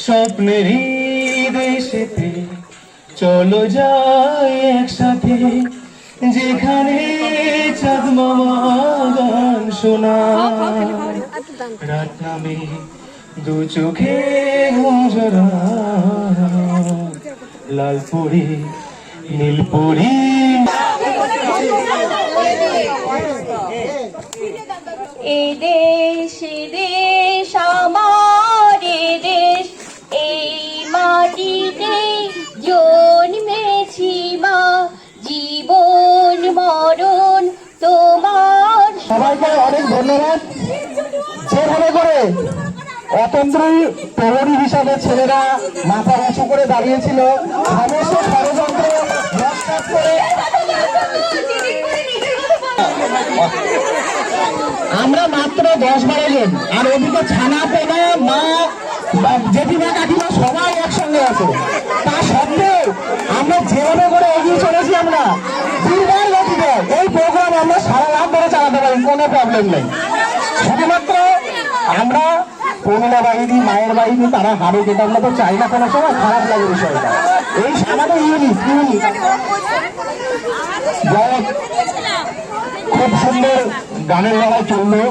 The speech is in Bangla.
স্বপ্নেরই দেশেতে চলো যাই একসাথে, যেখানে চাঁদ মামা গান শোনা, রাত নামে দু চোখে ঘুম ঝরা, লাল পরি নীল পরি। এ দেশ আমার, এ দেশ এই মাটিতে জন্মেছি মা, জীবন মরণ তোমার। সবাইকে অনেক ধন্যবাদ। যেভাবে করে অতন্ত্রী প্রহরী হিসাবে ছেলেরা মাথা উঁচু করে দাঁড়িয়েছিল, সমস্ত ষড়যন্ত্র নস্বাত করে আমরা মাত্র 10-12 জন, আর ওদিকে ছানা পেনা মা জেঠিমা কাকিমা সবাই একসঙ্গে আছে। তা সত্ত্বেও আমরা যেভাবে করে এগিয়ে চলেছি, আমরা দুর্বার গতিতে এই প্রোগ্রাম আমরা সারা রাত ধরে চালাতে পারি, কোনো প্রবলেম নেই। শুধুমাত্র আমরা পূর্ণা বাহিনী মায়ের বাহিনী তারা হারে, যেটা আমরা তো চাই না কোনো সময়, খারাপ লাগে বিষয়টা। এই আমাদের ইউনিট খুব সুন্দর গানের লড়াই চললো।